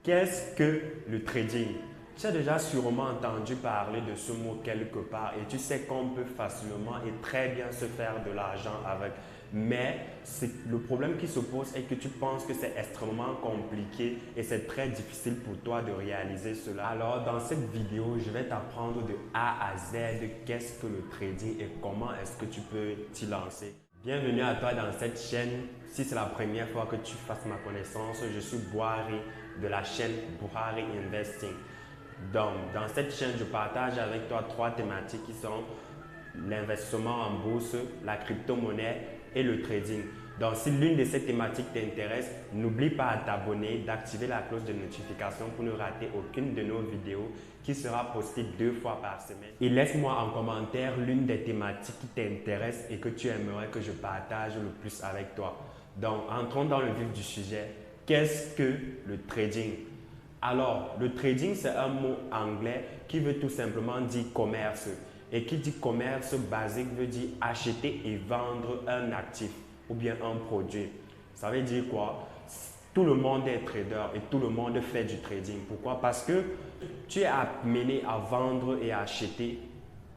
Qu'est-ce que le trading? Tu as déjà sûrement entendu parler de ce mot quelque part et tu sais qu'on peut facilement et très bien se faire de l'argent avec. Mais le problème qui se pose est que tu penses que c'est extrêmement compliqué et c'est très difficile pour toi de réaliser cela. Alors dans cette vidéo, je vais t'apprendre de A à Z qu'est-ce que le trading et comment est-ce que tu peux t'y lancer. Bienvenue à toi dans cette chaîne. Si c'est la première fois que tu fasses ma connaissance, je suis Boari de la chaîne Boari Investing. Donc, dans cette chaîne, je partage avec toi trois thématiques qui sont l'investissement en bourse, la crypto-monnaie et le trading. Donc, si l'une de ces thématiques t'intéresse, n'oublie pas de t'abonner, d'activer la cloche de notification pour ne rater aucune de nos vidéos qui sera postée 2 fois par semaine. Et laisse-moi en commentaire l'une des thématiques qui t'intéresse et que tu aimerais que je partage le plus avec toi. Donc, entrons dans le vif du sujet. Qu'est-ce que le trading? Alors, le trading, c'est un mot anglais qui veut tout simplement dire commerce. Et qui dit commerce basique veut dire acheter et vendre un actif ou bien un produit. Ça veut dire quoi? Tout le monde est trader et tout le monde fait du trading. Pourquoi? Parce que tu es amené à vendre et à acheter.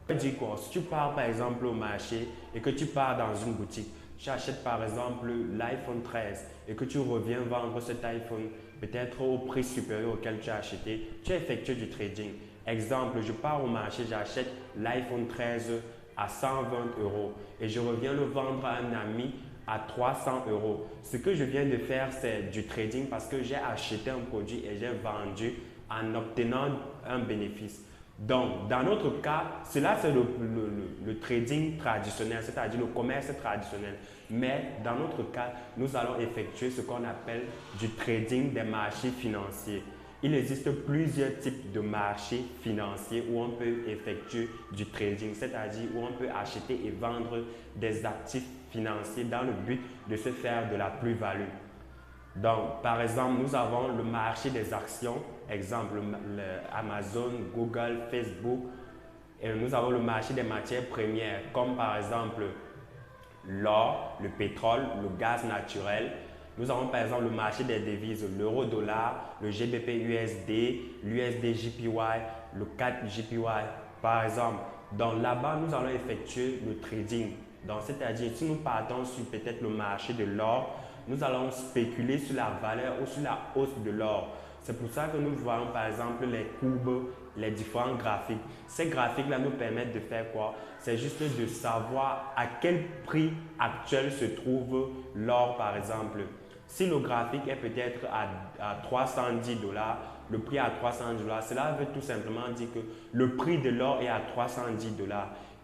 Ça veut dire quoi? Si tu pars par exemple au marché et que tu pars dans une boutique, tu achètes par exemple l'iPhone 13 et que tu reviens vendre cet iPhone peut-être au prix supérieur auquel tu as acheté, tu effectues du trading. Exemple, je pars au marché, j'achète l'iPhone 13 à 120 € et je reviens le vendre à un ami à 300 €. Ce que je viens de faire, c'est du trading parce que j'ai acheté un produit et j'ai vendu en obtenant un bénéfice. Donc, dans notre cas, cela c'est le trading traditionnel, c'est-à-dire le commerce traditionnel. Mais dans notre cas, nous allons effectuer ce qu'on appelle du trading des marchés financiers. Il existe plusieurs types de marchés financiers où on peut effectuer du trading, c'est-à-dire où on peut acheter et vendre des actifs financiers dans le but de se faire de la plus-value. Donc, par exemple, nous avons le marché des actions, exemple Amazon, Google, Facebook. Et nous avons le marché des matières premières, comme par exemple l'or, le pétrole, le gaz naturel. Nous avons par exemple le marché des devises, l'euro-dollar, le GBP-USD, l'USD-JPY, le CAD-JPY, par exemple. Donc là-bas, nous allons effectuer le trading. Donc, c'est-à-dire, si nous partons sur peut-être le marché de l'or, nous allons spéculer sur la valeur ou sur la hausse de l'or. C'est pour ça que nous voyons par exemple les courbes, les différents graphiques. Ces graphiques-là nous permettent de faire quoi? C'est juste de savoir à quel prix actuel se trouve l'or par exemple. Si le graphique est peut-être à 310 $, le prix à 310 $, cela veut tout simplement dire que le prix de l'or est à 310 $.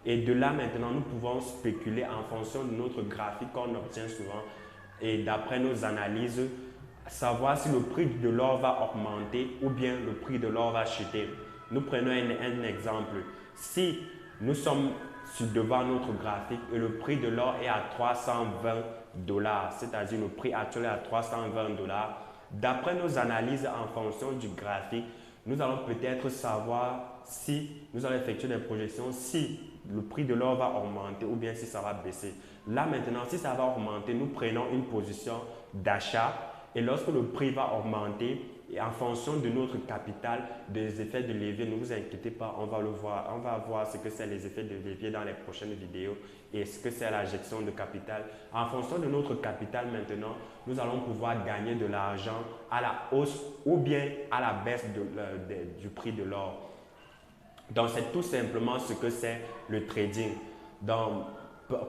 Et de là maintenant, nous pouvons spéculer en fonction de notre graphique qu'on obtient souvent et d'après nos analyses, savoir si le prix de l'or va augmenter ou bien le prix de l'or va chuter. Nous prenons un exemple. Si nous sommes devant notre graphique et le prix de l'or est à 320 $, c'est-à-dire le prix actuel est à 320 $, d'après nos analyses en fonction du graphique, nous allons peut-être savoir si nous allons effectuer des projections, si le prix de l'or va augmenter ou bien si ça va baisser. Là maintenant, si ça va augmenter, nous prenons une position d'achat et lorsque le prix va augmenter, et en fonction de notre capital, des effets de levier, ne vous inquiétez pas, on va le voir. On va voir ce que c'est les effets de levier dans les prochaines vidéos et ce que c'est la gestion de capital. En fonction de notre capital maintenant, nous allons pouvoir gagner de l'argent à la hausse ou bien à la baisse du prix de l'or. Donc, c'est tout simplement ce que c'est le trading. Donc,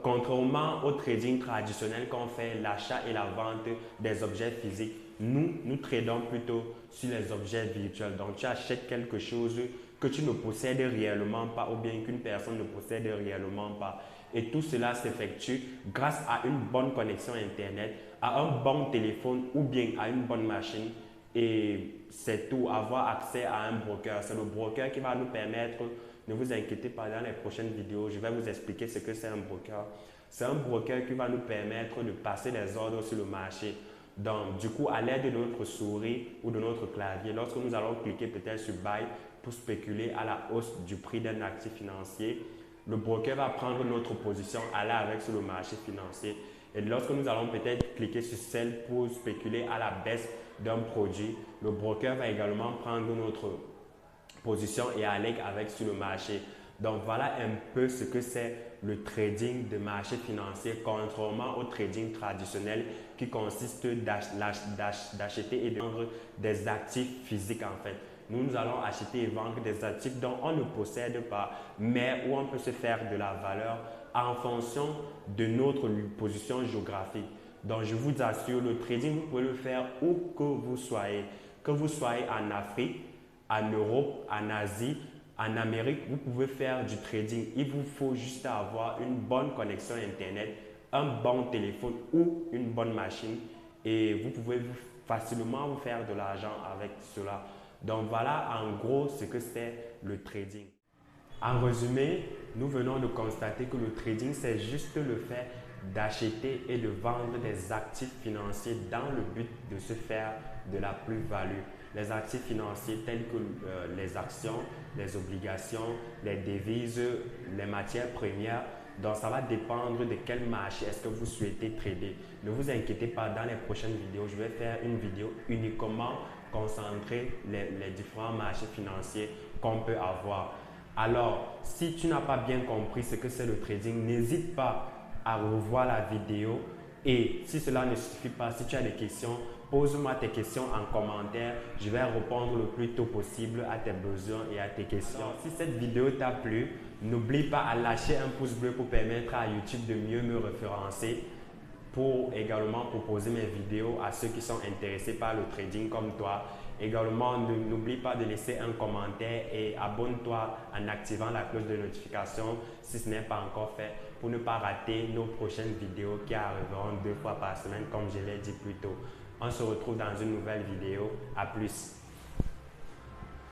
contrairement au trading traditionnel qu'on fait l'achat et la vente des objets physiques, nous tradons plutôt sur les objets virtuels. Donc, tu achètes quelque chose que tu ne possèdes réellement pas ou bien qu'une personne ne possède réellement pas. Et tout cela s'effectue grâce à une bonne connexion Internet, à un bon téléphone ou bien à une bonne machine. Et c'est tout, avoir accès à un broker. C'est le broker qui va nous permettre, ne vous inquiétez pas, dans les prochaines vidéos, je vais vous expliquer ce que c'est un broker. C'est un broker qui va nous permettre de passer des ordres sur le marché. Donc, du coup, à l'aide de notre souris ou de notre clavier, lorsque nous allons cliquer peut-être sur Buy pour spéculer à la hausse du prix d'un actif financier, le broker va prendre notre position, aller avec sur le marché financier. Et lorsque nous allons peut-être cliquer sur Sell pour spéculer à la baisse d'un produit, le broker va également prendre notre position et aller avec sur le marché. Donc voilà un peu ce que c'est le trading de marché financier, contrairement au trading traditionnel qui consiste d'acheter et de vendre des actifs physiques en fait. Nous allons acheter et vendre des actifs dont on ne possède pas, mais où on peut se faire de la valeur en fonction de notre position géographique. Donc je vous assure, le trading, vous pouvez le faire où que vous soyez en Afrique, en Europe, en Asie, en Amérique, vous pouvez faire du trading. Il vous faut juste avoir une bonne connexion Internet, un bon téléphone ou une bonne machine et vous pouvez facilement vous faire de l'argent avec cela. Donc voilà en gros ce que c'est le trading. En résumé, nous venons de constater que le trading, c'est juste le fait d'acheter et de vendre des actifs financiers dans le but de se faire de la plus-value. Les actifs financiers tels que les actions, les obligations, les devises, les matières premières. Donc, ça va dépendre de quel marché est-ce que vous souhaitez trader. Ne vous inquiétez pas, dans les prochaines vidéos, je vais faire une vidéo uniquement concentrée les différents marchés financiers qu'on peut avoir. Alors, si tu n'as pas bien compris ce que c'est le trading, n'hésite pas à revoir la vidéo et si cela ne suffit pas, si tu as des questions, pose-moi tes questions en commentaire. Je vais répondre le plus tôt possible à tes besoins et à tes questions. Alors, si cette vidéo t'a plu, n'oublie pas à lâcher un pouce bleu pour permettre à YouTube de mieux me référencer, pour également proposer mes vidéos à ceux qui sont intéressés par le trading comme toi. Également, n'oublie pas de laisser un commentaire et abonne-toi en activant la cloche de notification si ce n'est pas encore fait pour ne pas rater nos prochaines vidéos qui arriveront 2 fois par semaine comme je l'ai dit plus tôt. On se retrouve dans une nouvelle vidéo. À plus!